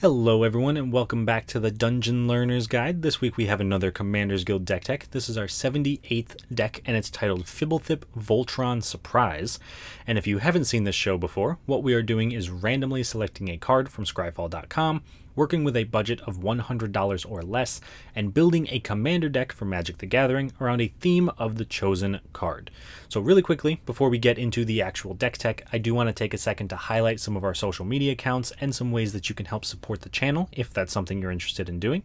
Hello everyone and welcome back to the Dungeon Learner's Guide. This week we have another Commander's Guild deck tech. This is our 78th deck and it's titled Fblthp Voltron Surprise. And if you haven't seen this show before, what we are doing is randomly selecting a card from scryfall.com, working with a budget of $100 or less, and building a commander deck for Magic the Gathering around a theme of the chosen card. So really quickly, before we get into the actual deck tech, I do want to take a second to highlight some of our social media accounts and some ways that you can help support the channel if that's something you're interested in doing.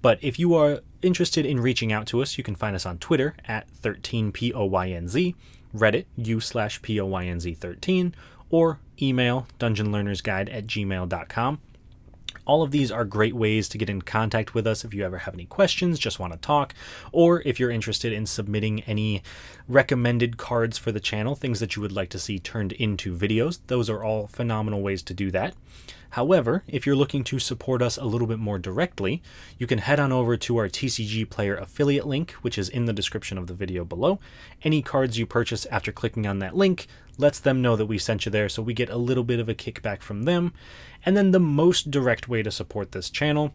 But if you are interested in reaching out to us, you can find us on Twitter at 13POYNZ, Reddit u/POYNZ13, or email dungeonlearnersguide@gmail.com. All of these are great ways to get in contact with us if you ever have any questions, just want to talk, or if you're interested in submitting any recommended cards for the channel, things that you would like to see turned into videos. Those are all phenomenal ways to do that. However, if you're looking to support us a little bit more directly, you can head on over to our TCG Player affiliate link, which is in the description of the video below. Any cards you purchase after clicking on that link lets them know that we sent you there, so we get a little bit of a kickback from them. And then the most direct way to support this channel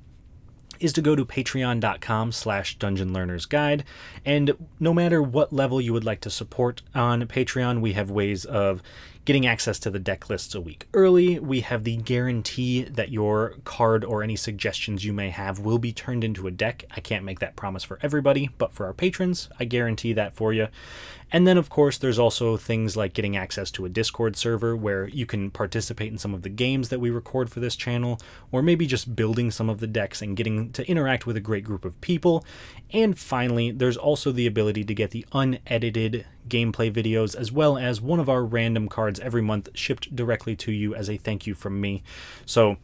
is to go to patreon.com/dungeonlearnersguide, and no matter what level you would like to support on Patreon, we have ways of getting access to the deck lists a week early. We have the guarantee that your card or any suggestions you may have will be turned into a deck. I can't make that promise for everybody, but for our patrons, I guarantee that for you. And then, of course, there's also things like getting access to a Discord server where you can participate in some of the games that we record for this channel, or maybe just building some of the decks and getting to interact with a great group of people. And finally, there's also the ability to get the unedited gameplay videos, as well as one of our random cards every month shipped directly to you as a thank you from me. So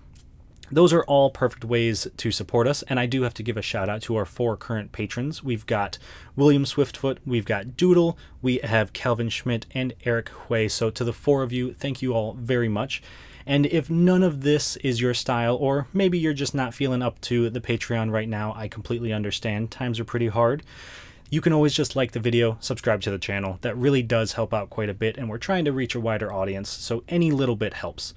those are all perfect ways to support us, and I do have to give a shout out to our 4 current patrons. We've got William Swiftfoot, we've got Doodle, we have Calvin Schmidt, and Eric Hui. So to the 4 of you, thank you all very much. And if none of this is your style, or maybe you're just not feeling up to the Patreon right now, I completely understand. Times are pretty hard. You can always just like the video, subscribe to the channel. That really does help out quite a bit, and we're trying to reach a wider audience, so any little bit helps.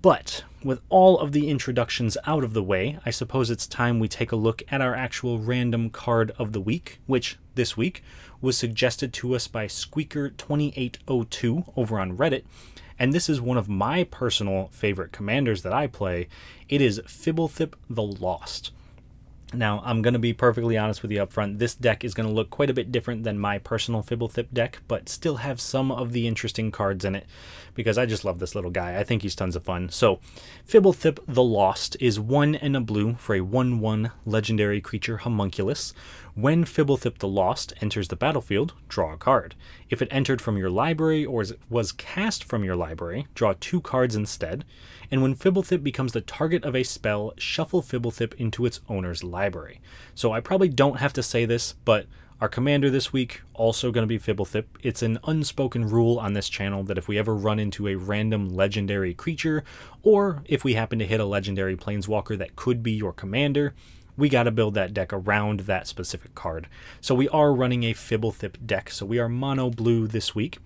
But with all of the introductions out of the way, I suppose it's time we take a look at our actual random card of the week, which this week was suggested to us by Squeaker2802 over on Reddit. And this is one of my personal favorite commanders that I play. It is Fblthp the Lost. Now, I'm going to be perfectly honest with you up front. This deck is going to look quite a bit different than my personal Fblthp deck, but still have some of the interesting cards in it, because I just love this little guy. I think he's tons of fun. So, Fblthp the Lost is 1 and a blue for a 1/1 legendary creature homunculus. When Fblthp the Lost enters the battlefield, draw a card. If it entered from your library or was cast from your library, draw 2 cards instead. And when Fblthp becomes the target of a spell, shuffle Fblthp into its owner's library. So I probably don't have to say this, but our commander this week also going to be Fblthp. It's an unspoken rule on this channel that if we ever run into a random legendary creature, or if we happen to hit a legendary planeswalker that could be your commander, we got to build that deck around that specific card. So we are running a Fblthp deck, so we are mono blue this week.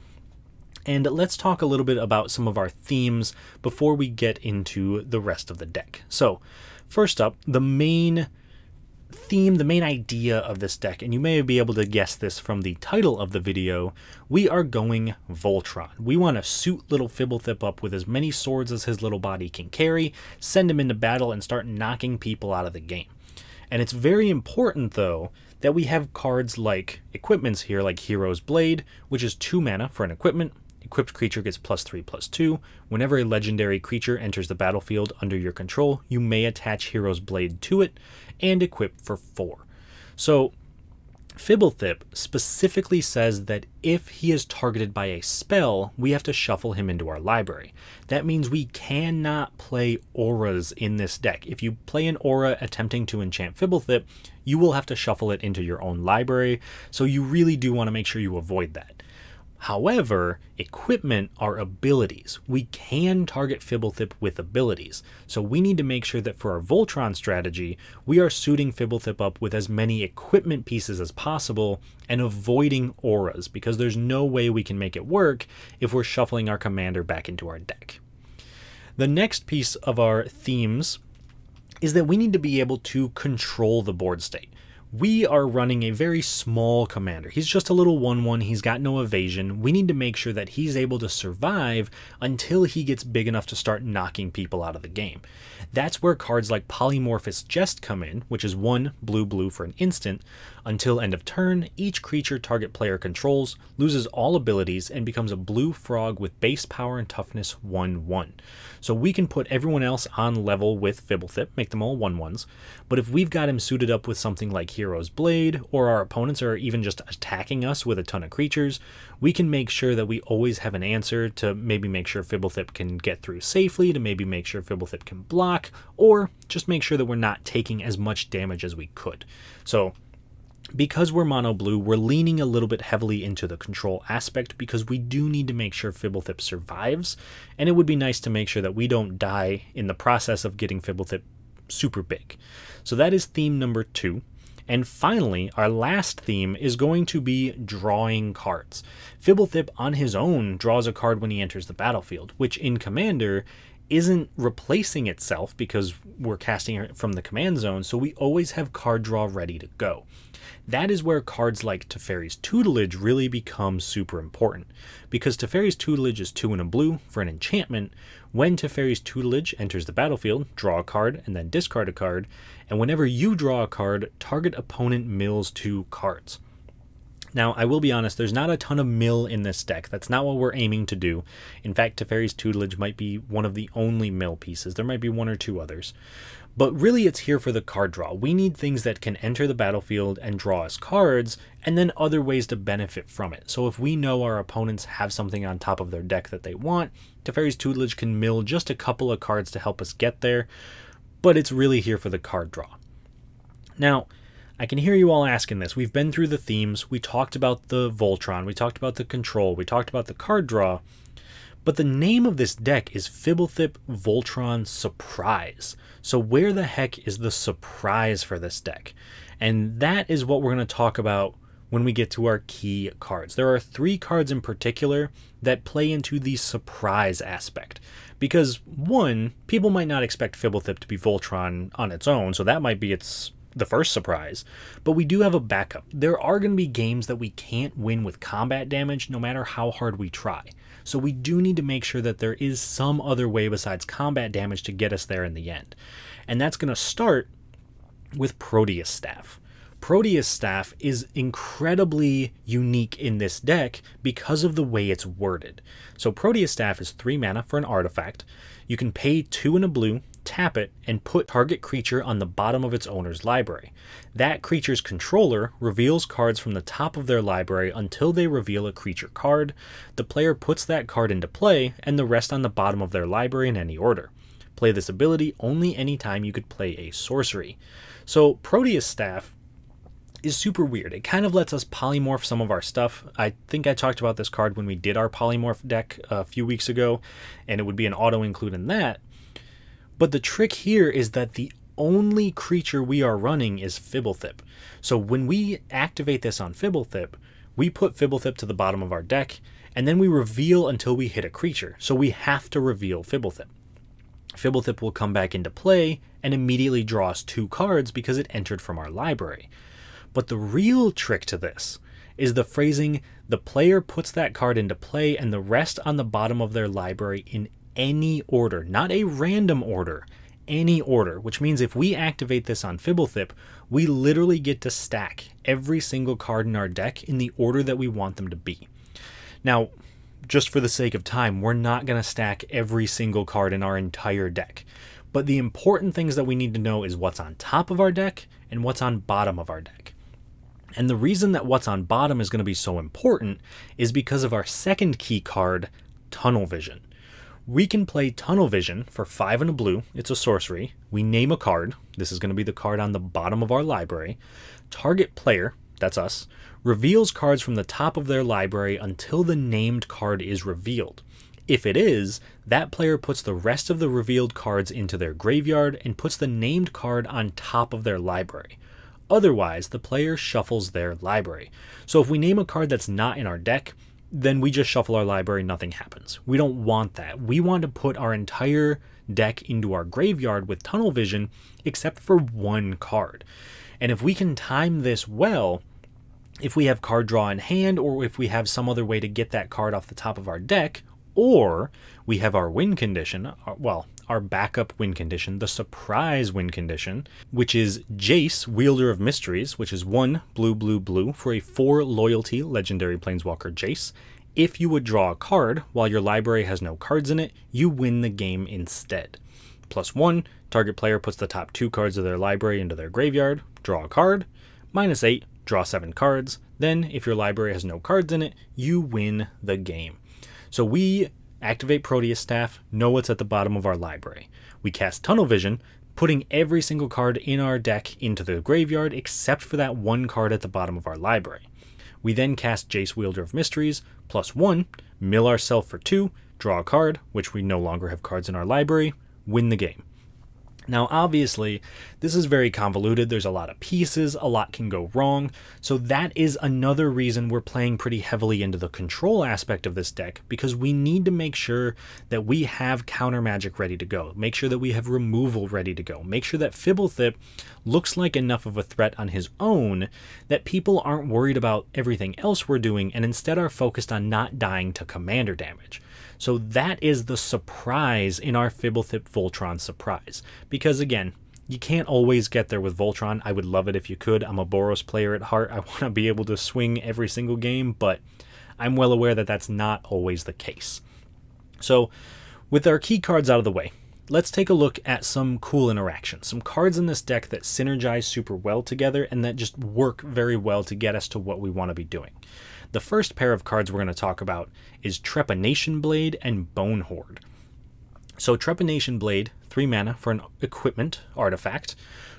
And let's talk a little bit about some of our themes before we get into the rest of the deck. So first up, the main theme, the main idea of this deck, and you may be able to guess this from the title of the video, we are going Voltron. We want to suit little Fblthp up with as many swords as his little body can carry, send him into battle, and start knocking people out of the game. And it's very important, though, that we have cards like equipments here, like Hero's Blade, which is 2 mana for an equipment. Equipped creature gets +3/+2. Whenever a legendary creature enters the battlefield under your control, you may attach Hero's Blade to it and equip for 4. So Fblthp specifically says that if he is targeted by a spell, we have to shuffle him into our library. That means we cannot play auras in this deck. If you play an aura attempting to enchant Fblthp, you will have to shuffle it into your own library, so you really do want to make sure you avoid that. However, equipment are abilities. We can target Fblthp with abilities, so we need to make sure that for our Voltron strategy, we are suiting Fblthp up with as many equipment pieces as possible and avoiding auras, because there's no way we can make it work if we're shuffling our commander back into our deck. The next piece of our themes is that we need to be able to control the board state. We are running a very small commander. He's just a little 1/1. He's got no evasion. We need to make sure that he's able to survive until he gets big enough to start knocking people out of the game. That's where cards like Polymorphous Jest come in, which is 1 blue for an instant. Until end of turn, each creature target player controls loses all abilities and becomes a blue frog with base power and toughness 1/1. So we can put everyone else on level with Fblthp, make them all 1/1s, but if we've got him suited up with something like Hero's Blade, or our opponents are even just attacking us with a ton of creatures, we can make sure that we always have an answer to maybe make sure Fblthp can get through safely, to maybe make sure Fblthp can block, or just make sure that we're not taking as much damage as we could. So because we're mono blue, we're leaning a little bit heavily into the control aspect because we do need to make sure Fblthp survives, and it would be nice to make sure that we don't die in the process of getting Fblthp super big. So that is theme number 2. And finally, our last theme is going to be drawing cards. Fblthp on his own draws a card when he enters the battlefield, which in Commander isn't replacing itself because we're casting it from the command zone, so we always have card draw ready to go. That is where cards like Teferi's Tutelage really become super important, because Teferi's Tutelage is 2 and a blue for an enchantment. When Teferi's Tutelage enters the battlefield, draw a card and then discard a card, and whenever you draw a card, target opponent mills 2 cards. Now, I will be honest, there's not a ton of mill in this deck. That's not what we're aiming to do. In fact, Teferi's Tutelage might be one of the only mill pieces. There might be 1 or 2 others. But really, it's here for the card draw. We need things that can enter the battlefield and draw us cards, and then other ways to benefit from it. So if we know our opponents have something on top of their deck that they want, Teferi's Tutelage can mill just a couple of cards to help us get there, but it's really here for the card draw. Now, I can hear you all asking this. We've been through the themes. We talked about the Voltron. We talked about the control. We talked about the card draw. But the name of this deck is Fblthp Voltron Surprise. So where the heck is the surprise for this deck? And that is what we're going to talk about when we get to our key cards. There are 3 cards in particular that play into the surprise aspect. Because 1, people might not expect Fblthp to be Voltron on its own, so that might be the first surprise, but we do have a backup. There are going to be games that we can't win with combat damage no matter how hard we try. So we do need to make sure that there is some other way besides combat damage to get us there in the end. And that's going to start with Proteus Staff. Proteus Staff is incredibly unique in this deck because of the way it's worded. So Proteus Staff is 3 mana for an artifact. You can pay 2 and a blue, tap it, and put target creature on the bottom of its owner's library. That creature's controller reveals cards from the top of their library until they reveal a creature card. The player puts that card into play, and the rest on the bottom of their library in any order. Play this ability only anytime you could play a sorcery. So Proteus Staff is super weird. It kind of lets us polymorph some of our stuff. I think I talked about this card when we did our polymorph deck a few weeks ago, and it would be an auto include in that. But the trick here is that the only creature we are running is Fblthp. So when we activate this on Fblthp, we put Fblthp to the bottom of our deck, and then we reveal until we hit a creature. So we have to reveal Fblthp. Fblthp will come back into play and immediately draw us 2 cards because it entered from our library. But the real trick to this is the phrasing, the player puts that card into play and the rest on the bottom of their library in any order, not a random order, any order, which means if we activate this on Fblthp, we literally get to stack every single card in our deck in the order that we want them to be. Now, just for the sake of time, we're not going to stack every single card in our entire deck. But the important things that we need to know is what's on top of our deck and what's on bottom of our deck. And the reason that what's on bottom is going to be so important is because of our second key card, Tunnel Vision. We can play Tunnel Vision for 5 and a blue. It's a sorcery. We name a card. This is going to be the card on the bottom of our library. Target player, that's us, reveals cards from the top of their library until the named card is revealed. If it is, that player puts the rest of the revealed cards into their graveyard and puts the named card on top of their library. Otherwise, the player shuffles their library. So if we name a card that's not in our deck, then we just shuffle our library, nothing happens. We don't want that. We want to put our entire deck into our graveyard with tunnel vision, except for one card. And if we can time this well, if we have card draw in hand, or if we have some other way to get that card off the top of our deck, or we have our win condition, well, our backup win condition, the surprise win condition, which is Jace, Wielder of Mysteries, which is 1 blue, blue, blue for a 4 loyalty legendary planeswalker Jace. If you would draw a card while your library has no cards in it, you win the game instead. +1, target player puts the top 2 cards of their library into their graveyard, draw a card. -8, draw 7 cards. Then, if your library has no cards in it, you win the game. So we activate Proteus Staff, know what's at the bottom of our library. We cast Tunnel Vision, putting every single card in our deck into the graveyard except for that one card at the bottom of our library. We then cast Jace, Wielder of Mysteries, +1, mill ourselves for 2, draw a card, which we no longer have cards in our library, win the game. Now, obviously, this is very convoluted. There's a lot of pieces, a lot can go wrong. So that is another reason we're playing pretty heavily into the control aspect of this deck, because we need to make sure that we have counter magic ready to go. Make sure that we have removal ready to go. Make sure that Fblthp looks like enough of a threat on his own that people aren't worried about everything else we're doing and instead are focused on not dying to commander damage. So that is the surprise in our Fblthp Voltron Surprise. Because again, you can't always get there with Voltron. I would love it if you could. I'm a Boros player at heart. I want to be able to swing every single game, but I'm well aware that that's not always the case. So with our key cards out of the way, let's take a look at some cool interactions. Some cards in this deck that synergize super well together and that just work very well to get us to what we want to be doing. The first pair of cards we're going to talk about is Trepanation Blade and Bone Horde. So Trepanation Blade, 3 mana for an equipment artifact.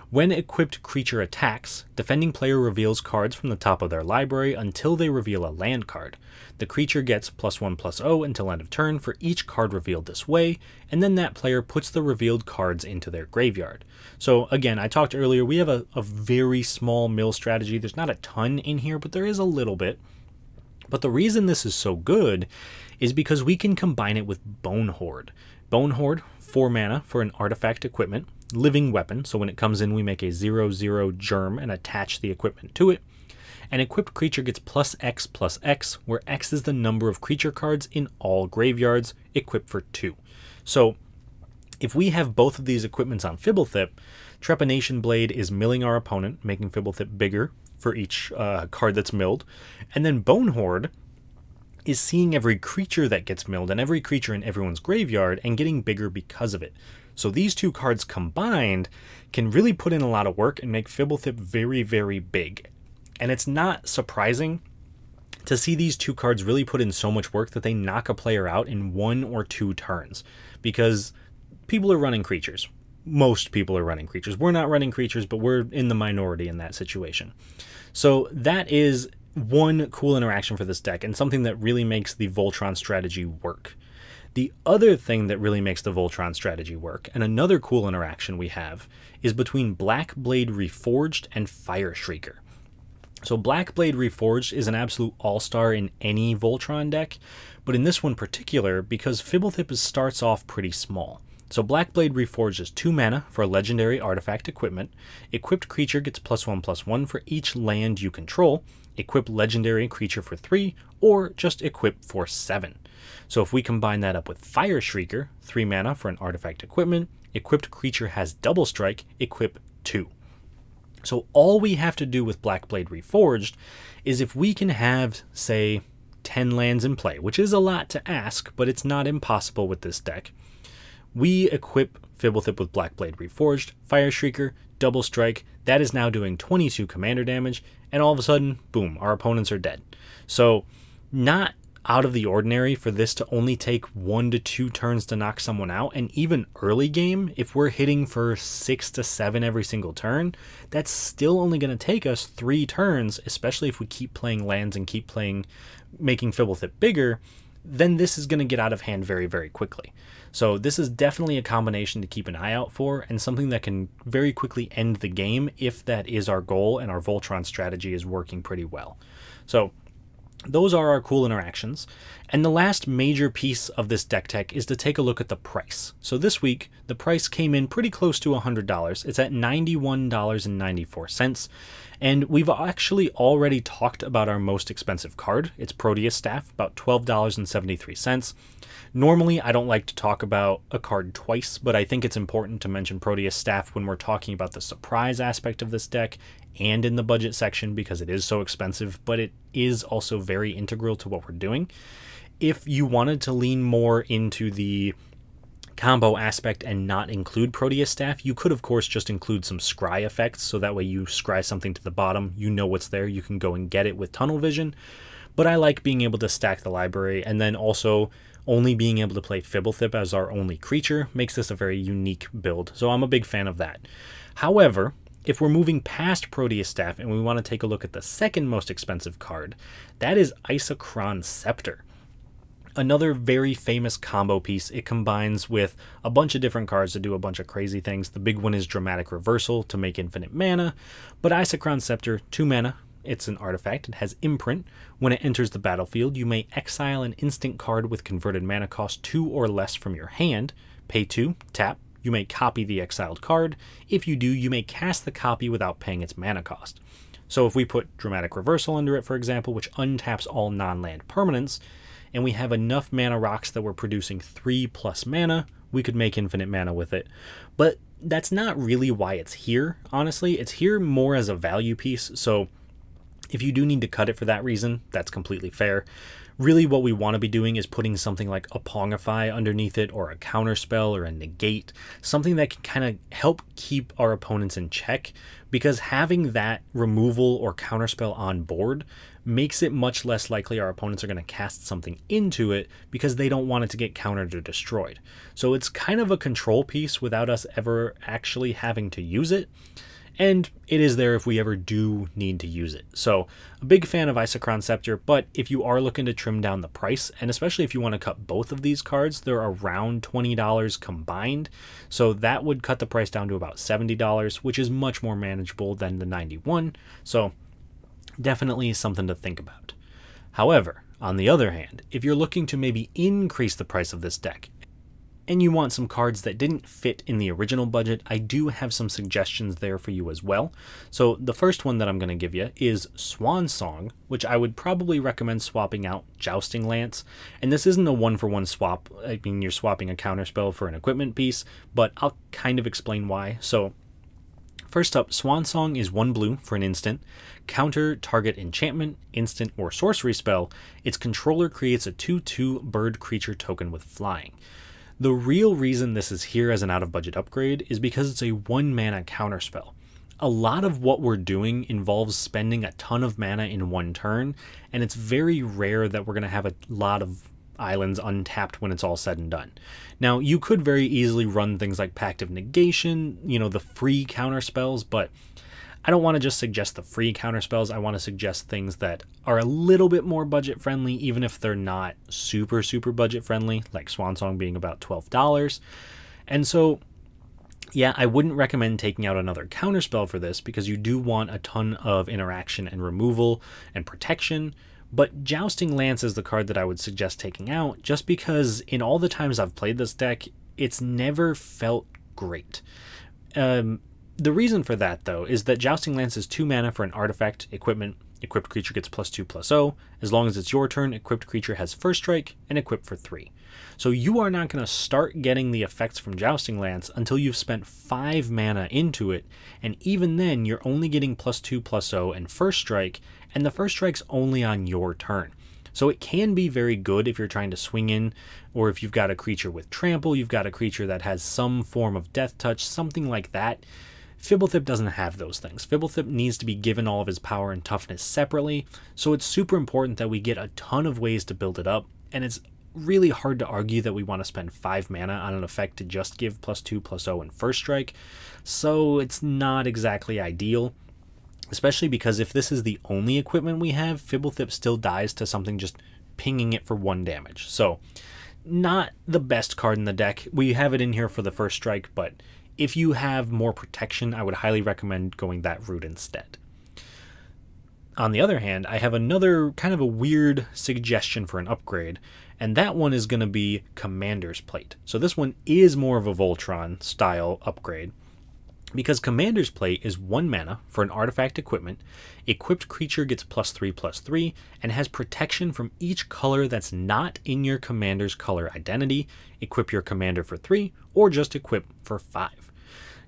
When equipped creature attacks, defending player reveals cards from the top of their library until they reveal a land card. The creature gets +1/+0 until end of turn for each card revealed this way, and then that player puts the revealed cards into their graveyard. So again, I talked earlier, we have a very small mill strategy. There's not a ton in here, but there is a little bit. But the reason this is so good is because we can combine it with Bone Horde. Bone Horde, 4 mana for an artifact equipment, living weapon, so when it comes in we make a 0/0 germ and attach the equipment to it. An equipped creature gets +X/+X, where X is the number of creature cards in all graveyards, equipped for 2. So if we have both of these equipments on Fblthp, Trepanation Blade is milling our opponent, making Fblthp bigger for each card that's milled, and then Bone Horde is seeing every creature that gets milled and every creature in everyone's graveyard and getting bigger because of it. So these two cards combined can really put in a lot of work and make Fblthp very, very big. And it's not surprising to see these two cards really put in so much work that they knock a player out in 1 or 2 turns, because people are running creatures. Most people are running creatures. We're not running creatures, but we're in the minority in that situation. So that is one cool interaction for this deck and something that really makes the Voltron strategy work. The other thing that really makes the Voltron strategy work, and another cool interaction we have, is between Black Blade Reforged and Fire Shrieker. So Black Blade Reforged is an absolute all-star in any Voltron deck, but in this one particular, because Fblthp starts off pretty small. So Black Blade Reforged is 2 mana for a legendary artifact equipment. Equipped creature gets +1/+1 for each land you control. Equip legendary creature for 3, or just equip for 7. So if we combine that up with Fire Shrieker, 3 mana for an artifact equipment, equipped creature has double strike, equip 2. So all we have to do with Black Blade Reforged is if we can have, say, 10 lands in play, which is a lot to ask, but it's not impossible with this deck. We equip Fblthp with Black Blade Reforged, Fire Shrieker, double strike. That is now doing 22 commander damage, and all of a sudden, boom, our opponents are dead. So not out of the ordinary for this to only take 1 to 2 turns to knock someone out, and even early game, if we're hitting for 6 to 7 every single turn, that's still only going to take us 3 turns, especially if we keep playing lands and keep playing, making Fblthp bigger. Then this is going to get out of hand very, very quickly. So this is definitely a combination to keep an eye out for, and something that can very quickly end the game if that is our goal and our Voltron strategy is working pretty well. So Those are our cool interactions. And the last major piece of this deck tech is to take a look at the price. So this week, the price came in pretty close to $100. It's at $91.94. And we've actually already talked about our most expensive card. It's Proteus Staff, about $12.73. Normally, I don't like to talk about a card twice, but I think it's important to mention Proteus Staff when we're talking about the surprise aspect of this deck and in the budget section because it is so expensive, but it is also very integral to what we're doing. If you wanted to lean more into the combo aspect and not include Proteus Staff, you could of course just include some scry effects, so that way you scry something to the bottom, you know what's there, you can go and get it with tunnel vision. But I like being able to stack the library, and then also only being able to play Fblthp as our only creature makes this a very unique build, so I'm a big fan of that. However, if we're moving past Proteus Staff and we want to take a look at the second most expensive card, that is Isochron Scepter. Another very famous combo piece. It combines with a bunch of different cards to do a bunch of crazy things. The big one is Dramatic Reversal to make infinite mana, but Isochron Scepter, 2 mana. It's an artifact. It has imprint. When it enters the battlefield, you may exile an instant card with converted mana cost 2 or less from your hand. Pay 2, tap. You may copy the exiled card. If you do, you may cast the copy without paying its mana cost. So if we put Dramatic Reversal under it, for example, which untaps all non-land permanents, and we have enough mana rocks that we're producing 3+ mana, we could make infinite mana with it. But that's not really why it's here, honestly. It's here more as a value piece, so if you do need to cut it for that reason, that's completely fair. Really what we want to be doing is putting something like a Pongify underneath it, or a counterspell, or a negate, something that can kind of help keep our opponents in check, because having that removal or counterspell on board makes it much less likely our opponents are going to cast something into it because they don't want it to get countered or destroyed. So it's kind of a control piece without us ever actually having to use it. And it is there if we ever do need to use it. So a big fan of Isochron Scepter, but if you are looking to trim down the price, and especially if you want to cut both of these cards, they're around $20 combined. So that would cut the price down to about $70, which is much more manageable than the $91. So definitely something to think about. However, on the other hand, if you're looking to maybe increase the price of this deck, and you want some cards that didn't fit in the original budget, I do have some suggestions there for you as well. So the first one that I'm going to give you is Swan Song, which I would probably recommend swapping out Jousting Lance. And this isn't a one-for-one swap. I mean, you're swapping a counterspell for an equipment piece, but I'll kind of explain why. So first up, Swan Song is 1 blue for an instant. Counter target enchantment, instant, or sorcery spell. Its controller creates a 2/2 bird creature token with flying. The real reason this is here as an out-of-budget upgrade is because it's a 1-mana counterspell. A lot of what we're doing involves spending a ton of mana in one turn, and it's very rare that we're going to have a lot of islands untapped when it's all said and done. Now, you could very easily run things like Pact of Negation, you know, the free counterspells, but I don't want to just suggest the free counterspells. I want to suggest things that are a little bit more budget friendly, even if they're not super budget friendly, like Swan Song being about $12. And so, yeah, I wouldn't recommend taking out another counterspell for this because you do want a ton of interaction and removal and protection. But Jousting Lance is the card that I would suggest taking out, just because in all the times I've played this deck, it's never felt great. The reason for that, though, is that Jousting Lance is 2 mana for an artifact, equipment. Equipped creature gets +2/+0. As long as it's your turn, equipped creature has first strike and equip for 3. So you are not going to start getting the effects from Jousting Lance until you've spent 5 mana into it, and even then you're only getting +2/+0 and first strike, and the first strike's only on your turn. So it can be very good if you're trying to swing in, or if you've got a creature with trample, you've got a creature that has some form of death touch, something like that. Fblthp doesn't have those things. Fblthp needs to be given all of his power and toughness separately, so it's super important that we get a ton of ways to build it up, and it's really hard to argue that we want to spend 5 mana on an effect to just give +2/+0 and first strike, so it's not exactly ideal, especially because if this is the only equipment we have, Fblthp still dies to something just pinging it for 1 damage. So not the best card in the deck. We have it in here for the first strike, but if you have more protection, I would highly recommend going that route instead. on the other hand, I have another kind of a weird suggestion for an upgrade, and that one is going to be Commander's Plate. So this one is more of a Voltron style upgrade, because Commander's Plate is 1 mana for an artifact equipment. Equipped creature gets +3/+3 and has protection from each color that's not in your commander's color identity. Equip your commander for 3 or just equip for 5.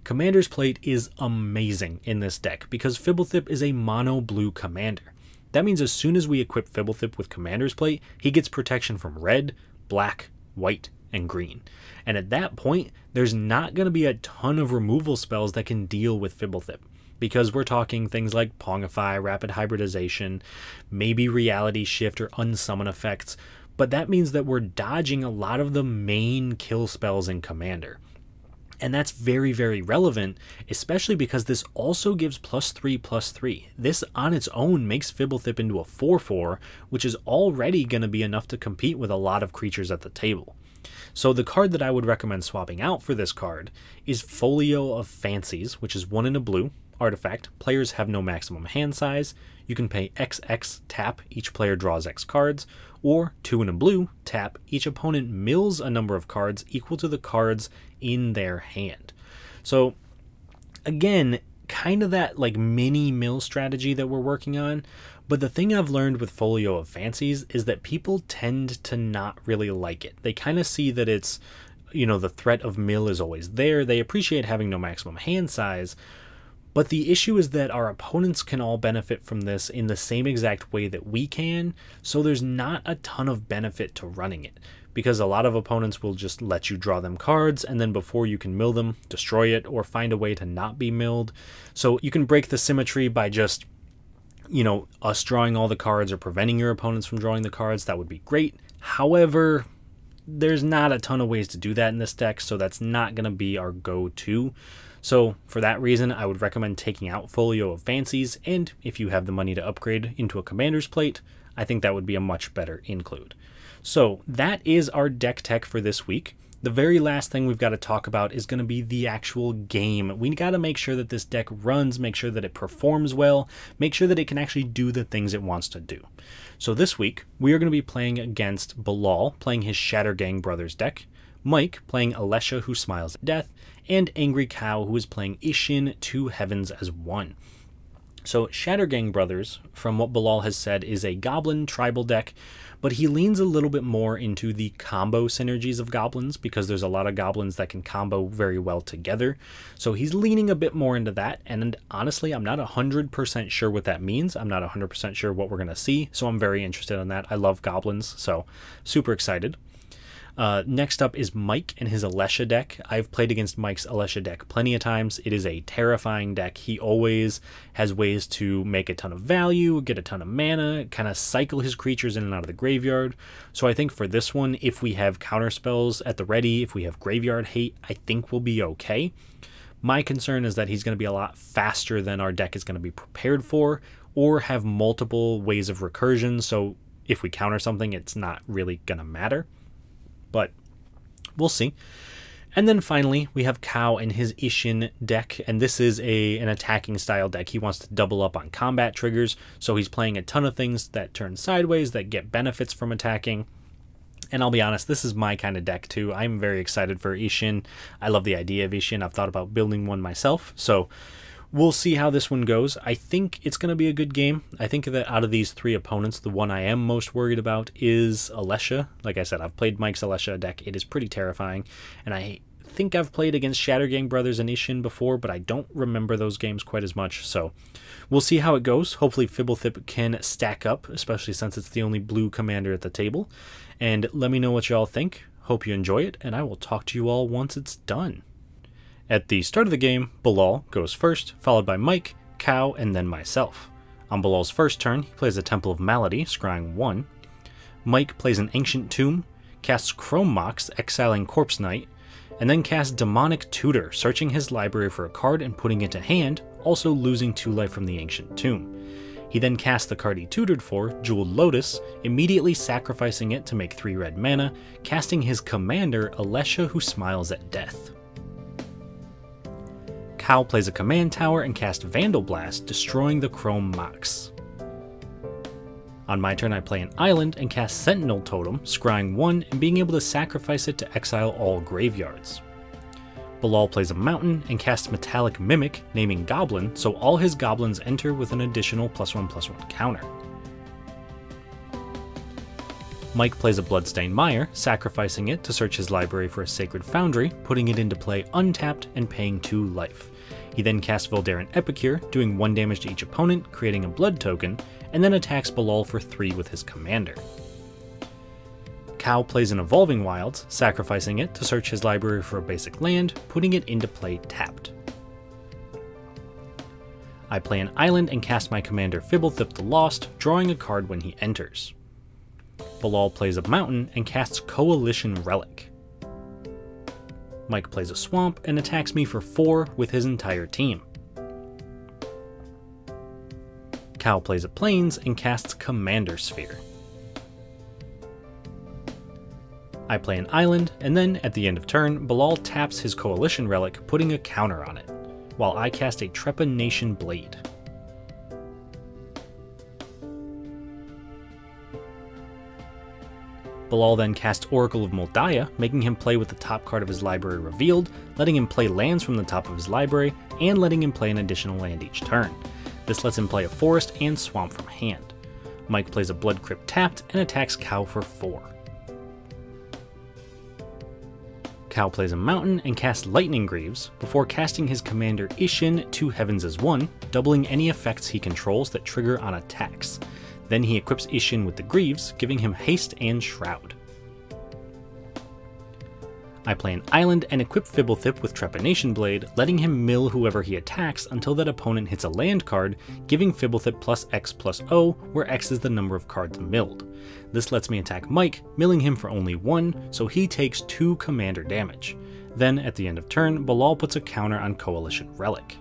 Commander's Plate is amazing in this deck because Fblthp is a mono blue commander. That means as soon as we equip Fblthp with Commander's Plate, he gets protection from red, black, white, and green. And at that point, there's not going to be a ton of removal spells that can deal with Fblthp, because we're talking things like Pongify, Rapid Hybridization, maybe Reality Shift or Unsummon effects, but that means that we're dodging a lot of the main kill spells in Commander. And that's very, very relevant, especially because this also gives +3/+3. This on its own makes Fblthp into a 4/4, which is already going to be enough to compete with a lot of creatures at the table. So the card that I would recommend swapping out for this card is Folio of Fancies, which is 1 in a blue. Artifact, players have no maximum hand size. You can pay XX, tap, each player draws X cards, or 2 in a blue, tap, each opponent mills a number of cards equal to the cards in their hand. So again, kind of that like mini mill strategy that we're working on, but the thing I've learned with Folio of Fancies is that people tend to not really like it. They kind of see that it's, you know, the threat of mill is always there. They appreciate having no maximum hand size, but the issue is that our opponents can all benefit from this in the same exact way that we can, so there's not a ton of benefit to running it, because a lot of opponents will just let you draw them cards, and then before you can mill them, destroy it, or find a way to not be milled. So you can break the symmetry by just, you know, us drawing all the cards or preventing your opponents from drawing the cards. That would be great. However, there's not a ton of ways to do that in this deck, so that's not going to be our go-to. So for that reason, I would recommend taking out Folio of Fancies, and if you have the money to upgrade into a Commander's Plate, I think that would be a much better include. So that is our deck tech for this week. The very last thing we've got to talk about is going to be the actual game. We got to make sure that this deck runs, make sure that it performs well, make sure that it can actually do the things it wants to do. So this week, we are going to be playing against Bilal, playing his Shattergang Brothers deck, Mike playing Alesha, who smiles at death, and AngryCow, who is playing Ishin, 2 heavens as 1. So Shattergang Brothers, from what Bilal has said, is a goblin tribal deck, but he leans a little bit more into the combo synergies of goblins, because there's a lot of goblins that can combo very well together. So he's leaning a bit more into that, and honestly, I'm not 100% sure what that means. I'm not 100% sure what we're going to see, so I'm very interested in that. I love goblins, so super excited. Next up is Mike and his Alesha deck. I've played against Mike's Alesha deck plenty of times. It is a terrifying deck. He always has ways to make a ton of value, get a ton of mana, kind of cycle his creatures in and out of the graveyard. So I think for this one, if we have counter spells at the ready, if we have graveyard hate, I think we'll be okay. My concern is that he's going to be a lot faster than our deck is going to be prepared for, or have multiple ways of recursion, so if we counter something, it's not really going to matter. But we'll see. And then finally, we have Cow and his Ishin deck, and this is an attacking style deck. He wants to double up on combat triggers, so he's playing a ton of things that turn sideways, that get benefits from attacking. And I'll be honest, this is my kind of deck too. I'm very excited for Ishin. I love the idea of Ishin. I've thought about building one myself, so we'll see how this one goes. I think it's going to be a good game. I think that out of these 3 opponents, the one I am most worried about is Alesha. Like I said, I've played Mike's Alesha deck. It is pretty terrifying. And I think I've played against Shattergang Brothers and Ishin before, but I don't remember those games quite as much. So we'll see how it goes. Hopefully Fblthp can stack up, especially since it's the only blue commander at the table. And let me know what y'all think. Hope you enjoy it, and I will talk to you all once it's done. At the start of the game, Bilal goes first, followed by Mike, Cow, and then myself. On Bilal's first turn, he plays a Temple of Malady, scrying 1. Mike plays an Ancient Tomb, casts Chrome Mox, exiling Corpse Knight, and then casts Demonic Tutor, searching his library for a card and putting it to hand, also losing 2 life from the Ancient Tomb. He then casts the card he tutored for, Jeweled Lotus, immediately sacrificing it to make 3 red mana, casting his commander, Alesha, who smiles at death. Cow plays a command tower and casts Vandal Blast, destroying the Chrome Mox. On my turn I play an island and cast Sentinel Totem, scrying 1 and being able to sacrifice it to exile all graveyards. Bilal plays a mountain and casts Metallic Mimic, naming Goblin, so all his goblins enter with an additional +1/+1 counter. Mike plays a Bloodstained Mire, sacrificing it to search his library for a Sacred Foundry, putting it into play untapped and paying 2 life. He then casts Voldaren Epicure, doing 1 damage to each opponent, creating a blood token, and then attacks Bilal for 3 with his commander. Cow plays an Evolving Wilds, sacrificing it to search his library for a basic land, putting it into play tapped. I play an island and cast my commander Fblthp the Lost, drawing a card when he enters. Bilal plays a mountain and casts Coalition Relic. Mike plays a swamp and attacks me for 4 with his entire team. Cow plays a plains and casts Commander Sphere. I play an island, and then at the end of turn, Bilal taps his Coalition Relic, putting a counter on it, while I cast a Trepanation Blade. Bilal then casts Oracle of Moldiah, making him play with the top card of his library revealed, letting him play lands from the top of his library, and letting him play an additional land each turn. This lets him play a forest and swamp from hand. Mike plays a Blood Crypt tapped and attacks Cow for 4. Cow plays a mountain and casts Lightning Greaves, before casting his commander Ishin 2 Heavens as 1, doubling any effects he controls that trigger on attacks. Then he equips Ishin with the Greaves, giving him haste and shroud. I play an island and equip Fblthp with Trepanation Blade, letting him mill whoever he attacks until that opponent hits a land card, giving Fblthp +X+0, where X is the number of cards milled. This lets me attack Mike, milling him for only 1, so he takes 2 commander damage. Then, at the end of turn, Bilal puts a counter on Coalition Relic.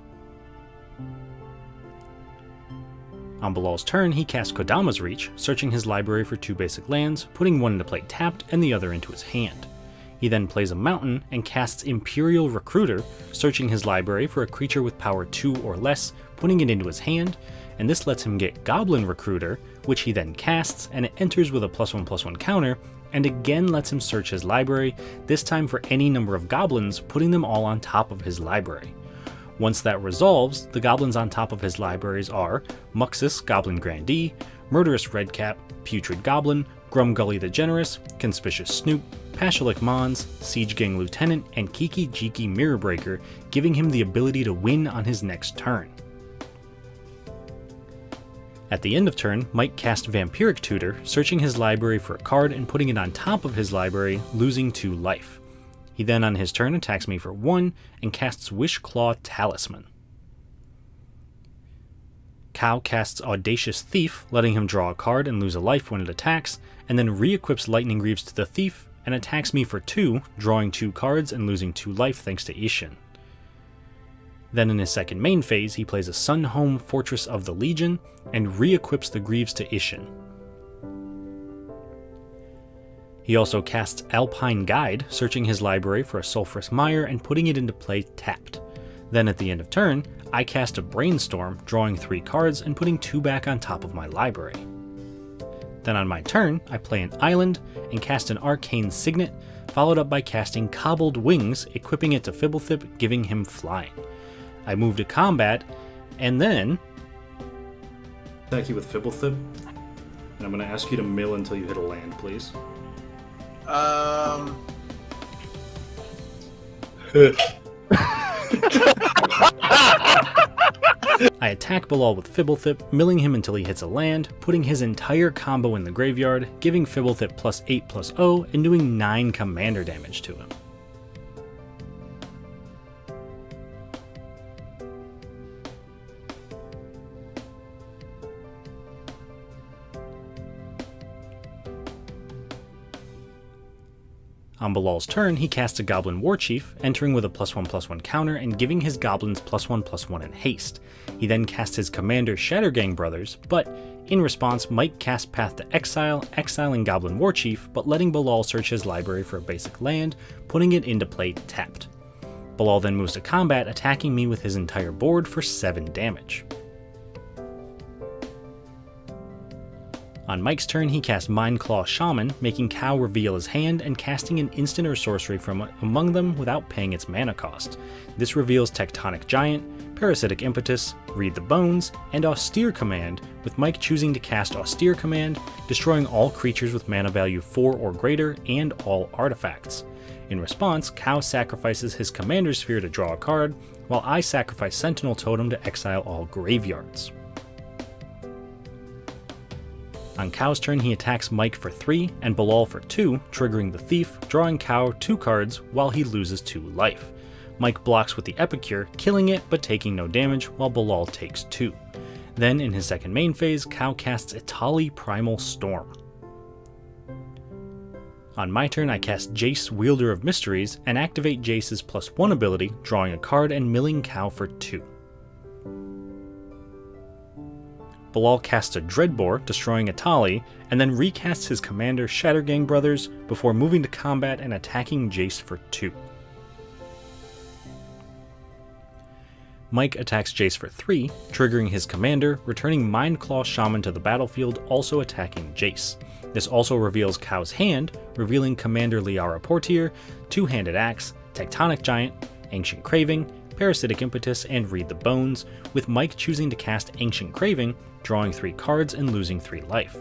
On Bilal's turn, he casts Kodama's Reach, searching his library for 2 basic lands, putting 1 into play tapped and the other into his hand. He then plays a mountain and casts Imperial Recruiter, searching his library for a creature with power 2 or less, putting it into his hand, and this lets him get Goblin Recruiter, which he then casts, and it enters with a +1/+1 counter, and again lets him search his library, this time for any number of goblins, putting them all on top of his library. Once that resolves, the goblins on top of his libraries are Muxus, Goblin Grandee, Murderous Redcap, Putrid Goblin, Grumgully the Generous, Conspicuous Snoop, Pashalik Mons, Siege Gang Lieutenant, and Kiki Jiki Mirrorbreaker, giving him the ability to win on his next turn. At the end of turn, Mike cast Vampiric Tutor, searching his library for a card and putting it on top of his library, losing 2 life. He then on his turn attacks me for 1 and casts Wishclaw Talisman. Cow casts Audacious Thief, letting him draw a card and lose a life when it attacks, and then re-equips Lightning Greaves to the Thief and attacks me for 2, drawing 2 cards and losing 2 life thanks to Ishin. Then in his second main phase, he plays a Sunhome Fortress of the Legion and re-equips the Greaves to Ishin. He also casts Alpine Guide, searching his library for a Sulphurous Mire and putting it into play tapped. Then at the end of turn, I cast a Brainstorm, drawing 3 cards and putting 2 back on top of my library. Then on my turn, I play an island and cast an Arcane Signet, followed up by casting Cobbled Wings, equipping it to Fblthp, giving him flying. I move to combat, and then attack you with Fblthp, and I'm going to ask you to mill until you hit a land, please. I attack Bilal with Fblthp, milling him until he hits a land, putting his entire combo in the graveyard, giving Fblthp +8/+0 and doing 9 commander damage to him. On Bilal's turn, he casts a Goblin Warchief, entering with a +1/+1 counter and giving his goblins +1/+1 in haste. He then casts his commander Shattergang Brothers, but in response, Mike casts Path to Exile, exiling Goblin Warchief, but letting Bilal search his library for a basic land, putting it into play tapped. Bilal then moves to combat, attacking me with his entire board for 7 damage. On Mike's turn, he casts Mindclaw Shaman, making Cow reveal his hand and casting an instant or sorcery from among them without paying its mana cost. This reveals Tectonic Giant, Parasitic Impetus, Read the Bones, and Austere Command, with Mike choosing to cast Austere Command, destroying all creatures with mana value 4 or greater and all artifacts. In response, Cow sacrifices his Commander Sphere to draw a card, while I sacrifice Sentinel Totem to exile all graveyards. On Cow's turn, he attacks Mike for 3 and Bilal for 2, triggering the Thief, drawing Cow 2 cards while he loses 2 life. Mike blocks with the Epicure, killing it but taking no damage, while Bilal takes 2. Then, in his second main phase, Cow casts Etali Primal Storm. On my turn, I cast Jace, Wielder of Mysteries, and activate Jace's +1 ability, drawing a card and milling Cow for 2. Bilal casts a Dreadbore, destroying Etali, and then recasts his commander Shattergang Brothers before moving to combat and attacking Jace for 2. Mike attacks Jace for 3, triggering his commander, returning Mindclaw Shaman to the battlefield, also attacking Jace. This also reveals Cow's hand, revealing Commander Liara Portier, Two-Handed Axe, Tectonic Giant, Ancient Craving, Parasitic Impetus, and Read the Bones, with Mike choosing to cast Ancient Craving, drawing 3 cards and losing 3 life.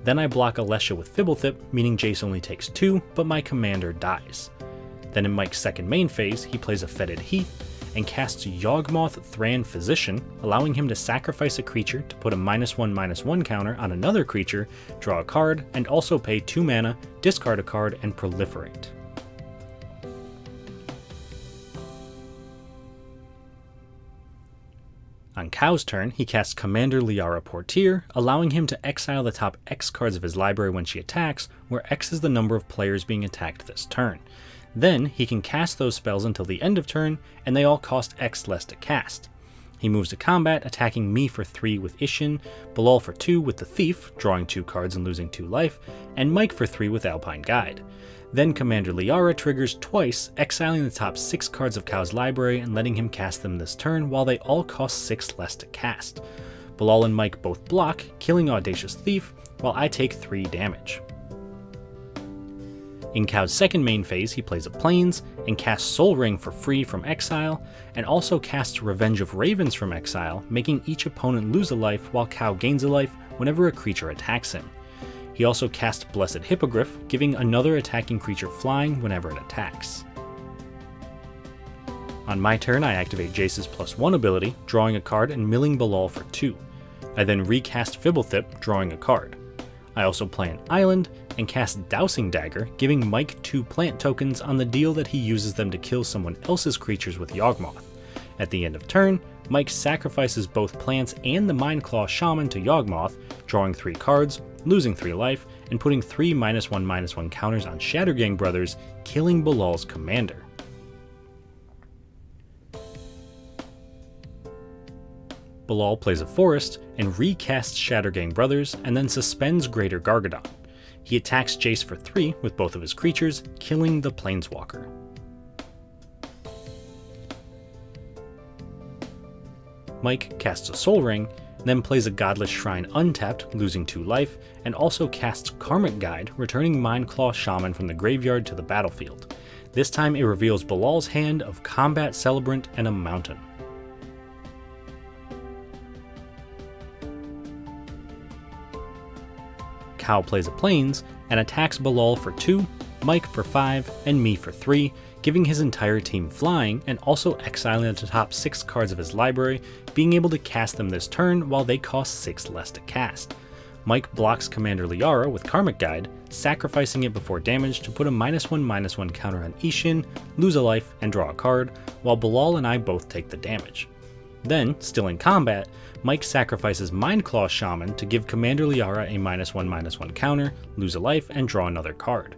Then I block Alesha with Fblthp, meaning Jace only takes 2, but my commander dies. Then in Mike's second main phase, he plays a Fetid Heath, and casts Yawgmoth Thran Physician, allowing him to sacrifice a creature to put a -1/-1 counter on another creature, draw a card, and also pay 2 mana, discard a card, and proliferate. On Cow's turn, he casts Commander Liara Portier, allowing him to exile the top X cards of his library when she attacks, where X is the number of players being attacked this turn. Then, he can cast those spells until the end of turn, and they all cost X less to cast. He moves to combat, attacking me for 3 with Ishin, Bilal for 2 with the Thief, drawing 2 cards and losing 2 life, and Mike for 3 with Alpine Guide. Then Commander Liara triggers twice, exiling the top 6 cards of Cow's library and letting him cast them this turn, while they all cost 6 less to cast. Bilal and Mike both block, killing Audacious Thief, while I take 3 damage. In Cow's second main phase, he plays a Plains, and casts Soul Ring for free from exile, and also casts Revenge of Ravens from exile, making each opponent lose a life while Cow gains a life whenever a creature attacks him. He also casts Blessed Hippogriff, giving another attacking creature flying whenever it attacks. On my turn, I activate Jace's +1 ability, drawing a card and milling Bilal for 2. I then recast Fblthp, drawing a card. I also play an island, and cast Dousing Dagger, giving Mike 2 plant tokens on the deal that he uses them to kill someone else's creatures with Yawgmoth. At the end of turn, Mike sacrifices both plants and the Mindclaw Shaman to Yawgmoth, drawing 3 cards, losing 3 life, and putting 3 -1/-1 counters on Shattergang Brothers, killing Bilal's commander. Bilal plays a forest and recasts Shattergang Brothers, and then suspends Greater Gargadon. He attacks Jace for 3 with both of his creatures, killing the Planeswalker. Mike casts a Soul Ring, then plays a Godless Shrine untapped, losing 2 life, and also casts Karmic Guide, returning Mindclaw Shaman from the graveyard to the battlefield. This time it reveals Bilal's hand of Combat Celebrant and a Mountain. Cow plays a Plains, and attacks Bilal for 2, Mike for 5, and me for 3, giving his entire team flying, and also exiling the top 6 cards of his library, being able to cast them this turn while they cost 6 less to cast. Mike blocks Commander Liara with Karmic Guide, sacrificing it before damage to put a -1/-1 counter on Ishin, lose a life, and draw a card, while Bilal and I both take the damage. Then, still in combat, Mike sacrifices Mindclaw Shaman to give Commander Liara a -1/-1 counter, lose a life, and draw another card.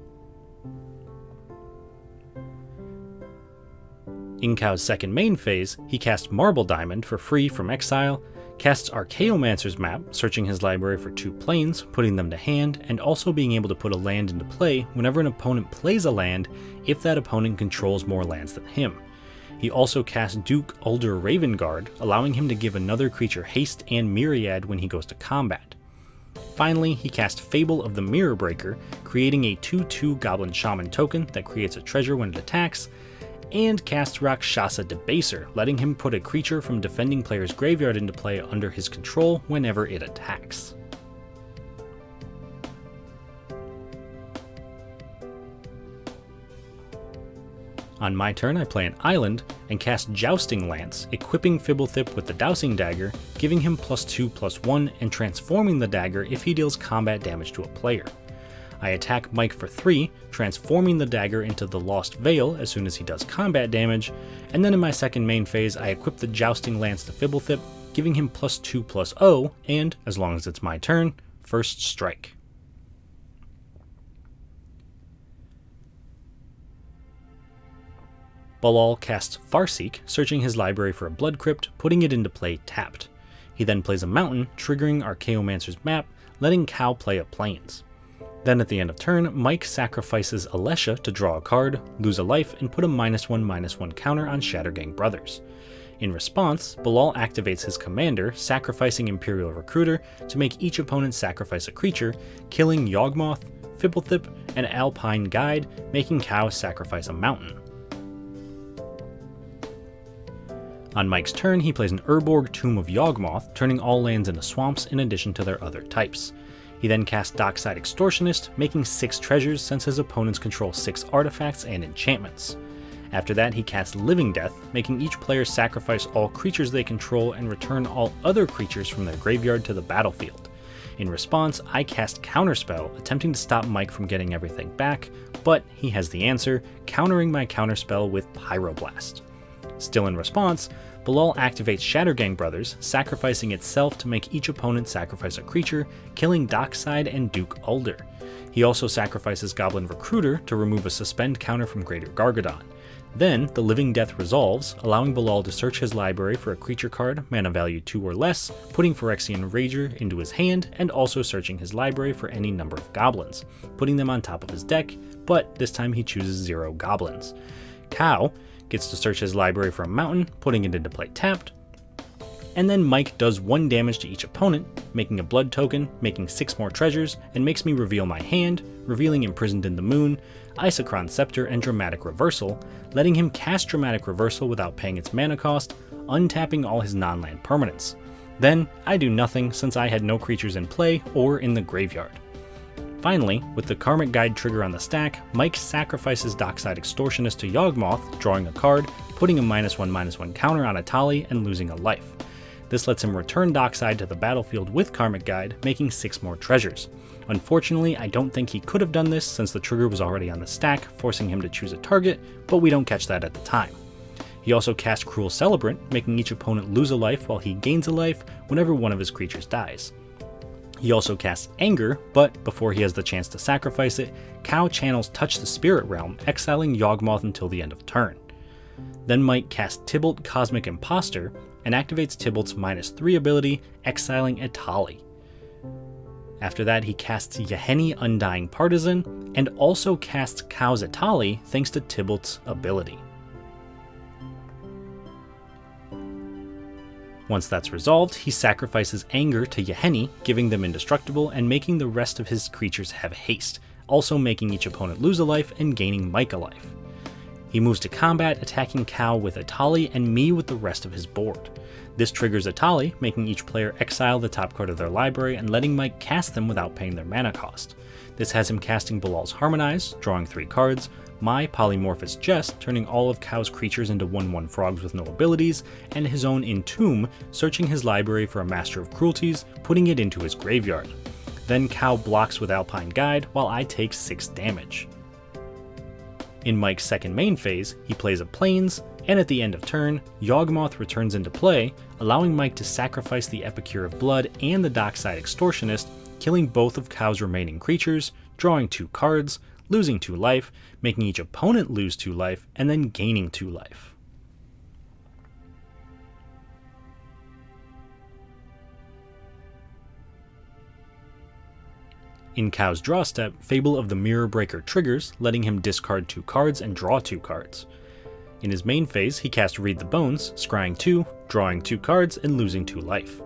In Cow's second main phase, he casts Marble Diamond for free from exile, casts Archaeomancer's Map, searching his library for 2 planes, putting them to hand, and also being able to put a land into play whenever an opponent plays a land if that opponent controls more lands than him. He also casts Duke Ulder Ravenguard, allowing him to give another creature haste and Myriad when he goes to combat. Finally, he cast Fable of the Mirror Breaker, creating a 2/2 Goblin Shaman token that creates a treasure when it attacks, and cast Rakshasa Debaser, letting him put a creature from defending player's graveyard into play under his control whenever it attacks. On my turn, I play an island and cast Jousting Lance, equipping Fblthp with the Dowsing Dagger, giving him +2/+1 and transforming the dagger if he deals combat damage to a player. I attack Mike for 3, transforming the dagger into the Lost Veil as soon as he does combat damage, and then in my second main phase I equip the Jousting Lance to Fblthp, giving him +2/+0 and, as long as it's my turn, first strike. Bilal casts Farseek, searching his library for a Blood Crypt, putting it into play tapped. He then plays a mountain, triggering Archaeomancer's map, letting Cow play a Plains. Then at the end of turn, Mike sacrifices Alesha to draw a card, lose a life, and put a -1/-1 counter on Shattergang Brothers. In response, Bilal activates his commander, sacrificing Imperial Recruiter to make each opponent sacrifice a creature, killing Yawgmoth, Fblthp, and Alpine Guide, making Cow sacrifice a mountain. On Mike's turn, he plays an Urborg Tomb of Yawgmoth, turning all lands into swamps in addition to their other types. He then casts Dockside Extortionist, making 6 treasures since his opponents control 6 artifacts and enchantments. After that, he casts Living Death, making each player sacrifice all creatures they control and return all other creatures from their graveyard to the battlefield. In response, I cast Counterspell, attempting to stop Mike from getting everything back, but he has the answer, countering my counterspell with Pyroblast. Still in response, Bilal activates Shattergang Brothers, sacrificing itself to make each opponent sacrifice a creature, killing Dockside and Duke Ulder. He also sacrifices Goblin Recruiter to remove a suspend counter from Greater Gargadon. Then, the Living Death resolves, allowing Bilal to search his library for a creature card, mana value 2 or less, putting Phyrexian Rager into his hand, and also searching his library for any number of goblins, putting them on top of his deck, but this time he chooses 0 goblins. Cow gets to search his library for a mountain, putting it into play tapped, and then Mike does 1 damage to each opponent, making a blood token, making 6 more treasures, and makes me reveal my hand, revealing Imprisoned in the Moon, Isochron Scepter, and Dramatic Reversal, letting him cast Dramatic Reversal without paying its mana cost, untapping all his non-land permanents. Then, I do nothing since I had no creatures in play or in the graveyard. Finally, with the Karmic Guide trigger on the stack, Mike sacrifices Dockside Extortionist to Yawgmoth, drawing a card, putting a -1/-1 counter on Atali, and losing a life. This lets him return Dockside to the battlefield with Karmic Guide, making 6 more treasures. Unfortunately, I don't think he could have done this since the trigger was already on the stack, forcing him to choose a target, but we don't catch that at the time. He also casts Cruel Celebrant, making each opponent lose a life while he gains a life whenever one of his creatures dies. He also casts Anger, but before he has the chance to sacrifice it, Cow channels Touch the Spirit Realm, exiling Yawgmoth until the end of turn. Then Mike casts Tibalt Cosmic Imposter, and activates Tibalt's -3 ability, exiling Atali. After that, he casts Yahenni Undying Partisan, and also casts Cow's Atali thanks to Tibalt's ability. Once that's resolved, he sacrifices Anger to Yahenni, giving them indestructible and making the rest of his creatures have haste, also making each opponent lose a life and gaining Mike a life. He moves to combat, attacking Cow with Atali and me with the rest of his board. This triggers Atali, making each player exile the top card of their library and letting Mike cast them without paying their mana cost. This has him casting Bilal's Harmonize, drawing 3 cards, my Polymorphous Jest, turning all of Cow's creatures into 1/1 frogs with no abilities, and his own Entomb, searching his library for a Master of Cruelties, putting it into his graveyard. Then Cow blocks with Alpine Guide, while I take 6 damage. In Mike's second main phase, he plays a Plains, and at the end of turn, Yawgmoth returns into play, allowing Mike to sacrifice the Epicure of Blood and the Dockside Extortionist, killing both of Cow's remaining creatures, drawing 2 cards, losing 2 life, making each opponent lose 2 life, and then gaining 2 life. In Cow's draw step, Fable of the Mirror Breaker triggers, letting him discard 2 cards and draw 2 cards. In his main phase, he casts Read the Bones, scrying 2, drawing 2 cards, and losing 2 life.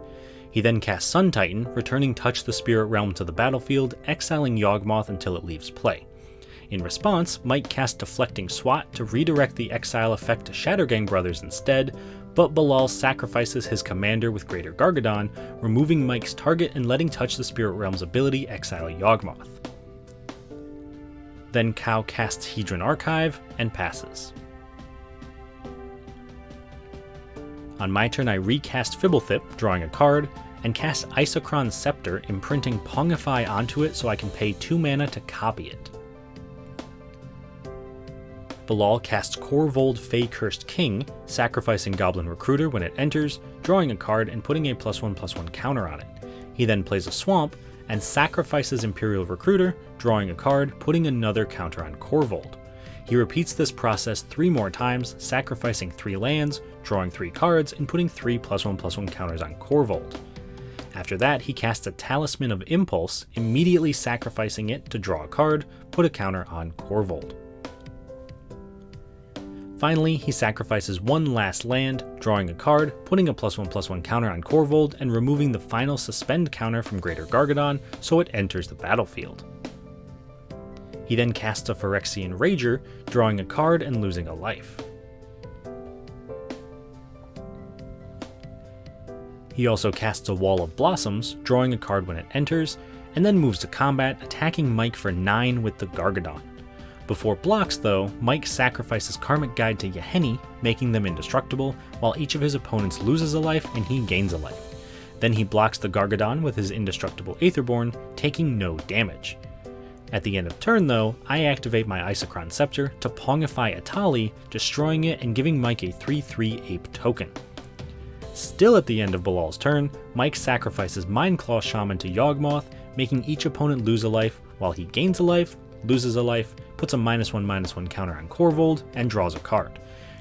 He then casts Sun Titan, returning Touch the Spirit Realm to the battlefield, exiling Yawgmoth until it leaves play. In response, Mike casts Deflecting Swat to redirect the exile effect to Shattergang Brothers instead, but Bilal sacrifices his commander with Greater Gargadon, removing Mike's target and letting Touch the Spirit Realm's ability exile Yawgmoth. Then Cow casts Hedron Archive and passes. On my turn, I recast Fblthp, drawing a card, and cast Isochron Scepter, imprinting Pongify onto it so I can pay 2 mana to copy it. Bilal casts Korvold Fey Cursed King, sacrificing Goblin Recruiter when it enters, drawing a card and putting a +1/+1 counter on it. He then plays a Swamp, and sacrifices Imperial Recruiter, drawing a card, putting another counter on Korvold. He repeats this process 3 more times, sacrificing 3 lands, drawing 3 cards, and putting 3 +1/+1 counters on Korvold. After that, he casts a Talisman of Impulse, immediately sacrificing it to draw a card, put a counter on Korvold. Finally, he sacrifices 1 last land, drawing a card, putting a +1/+1 counter on Korvold, and removing the final suspend counter from Greater Gargadon so it enters the battlefield. He then casts a Phyrexian Rager, drawing a card and losing a life. He also casts a Wall of Blossoms, drawing a card when it enters, and then moves to combat, attacking Mike for 9 with the Gargadon. Before blocks though, Mike sacrifices Karmic Guide to Yahenni, making them indestructible, while each of his opponents loses a life and he gains a life. Then he blocks the Gargadon with his indestructible Aetherborn, taking no damage. At the end of turn though, I activate my Isochron Scepter to Pongify Atali, destroying it and giving Mike a 3/3 Ape token. Still at the end of Bilal's turn, Mike sacrifices Mindclaw Shaman to Yawgmoth, making each opponent lose a life, while he gains a life, loses a life, puts a -1/-1 counter on Korvold, and draws a card.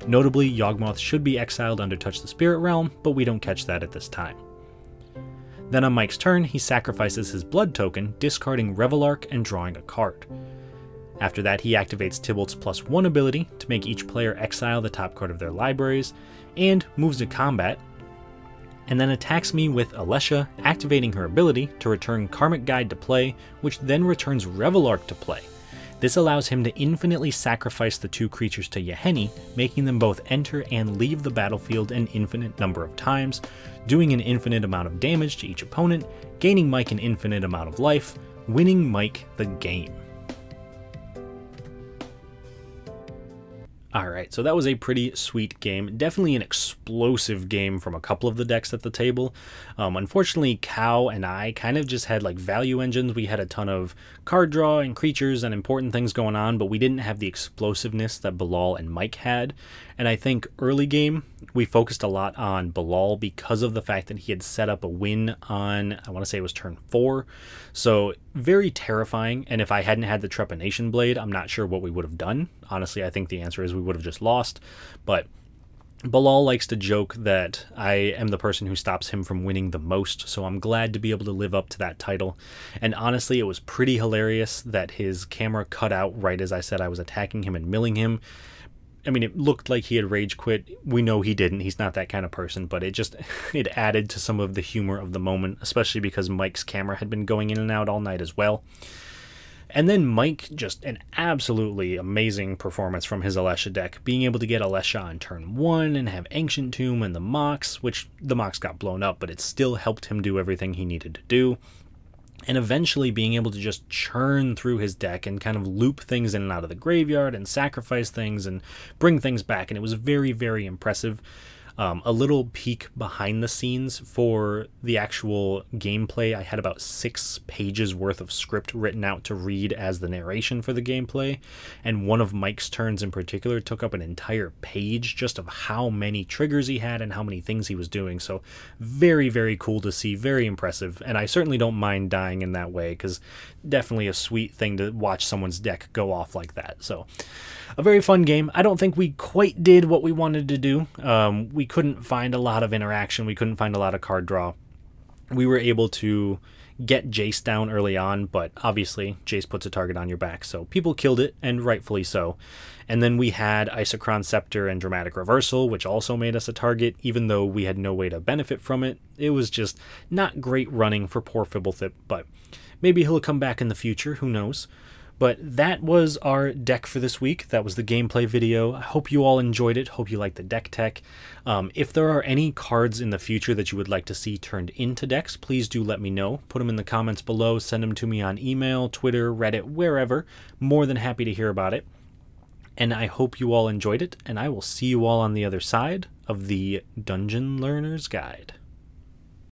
Notably, Yawgmoth should be exiled under Touch the Spirit Realm, but we don't catch that at this time. Then on Mike's turn, he sacrifices his Blood token, discarding Revelark and drawing a card. After that, he activates Tybalt's +1 ability to make each player exile the top card of their libraries, and moves to combat, and then attacks me with Alesha, activating her ability to return Karmic Guide to play, which then returns Revelark to play. This allows him to infinitely sacrifice the 2 creatures to Yahenni, making them both enter and leave the battlefield an infinite number of times, doing an infinite amount of damage to each opponent, gaining Mike an infinite amount of life, winning Mike the game. Alright, so that was a pretty sweet game. Definitely an explosive game from a couple of the decks at the table. Unfortunately, Cow and I kind of just had like value engines. We had a ton of card draw and creatures and important things going on, but we didn't have the explosiveness that Bilal and Mike had. And I think early game, we focused a lot on Bilal because of the fact that he had set up a win on, I want to say it was turn 4. So very terrifying. And if I hadn't had the Trepanation Blade, I'm not sure what we would have done. Honestly, I think the answer is we would have just lost. But Bilal likes to joke that I am the person who stops him from winning the most, so I'm glad to be able to live up to that title. And honestly, it was pretty hilarious that his camera cut out right as I said I was attacking him and milling him. I mean, it looked like he had rage quit. We know he didn't. He's not that kind of person, but it added to some of the humor of the moment, especially because Mike's camera had been going in and out all night as well. And then Mike, just an absolutely amazing performance from his Alesha deck, being able to get Alesha on turn 1 and have Ancient Tomb and the Mox, which the Mox got blown up, but it still helped him do everything he needed to do. And eventually being able to just churn through his deck and kind of loop things in and out of the graveyard and sacrifice things and bring things back. And it was very, very impressive. A little peek behind the scenes for the actual gameplay. I had about 6 pages worth of script written out to read as the narration for the gameplay, and one of Mike's turns in particular took up an entire page just of how many triggers he had and how many things he was doing. So very, very cool to see, very impressive, and I certainly don't mind dying in that way, because definitely a sweet thing to watch someone's deck go off like that. So a very fun game. I don't think we quite did what we wanted to do. We couldn't find a lot of interaction. We couldn't find a lot of card draw. We were able to get Jace down early on, but obviously Jace puts a target on your back, so people killed it, and rightfully so. And then we had Isochron Scepter and Dramatic Reversal, which also made us a target, even though we had no way to benefit from it. It was just not great running for poor Fblthp, but maybe he'll come back in the future, who knows. But that was our deck for this week. That was the gameplay video. I hope you all enjoyed it. Hope you liked the deck tech. If there are any cards in the future that you would like to see turned into decks, please do let me know. Put them in the comments below. Send them to me on email, Twitter, Reddit, wherever. More than happy to hear about it. And I hope you all enjoyed it, and I will see you all on the other side of the Dungeon Learner's Guide.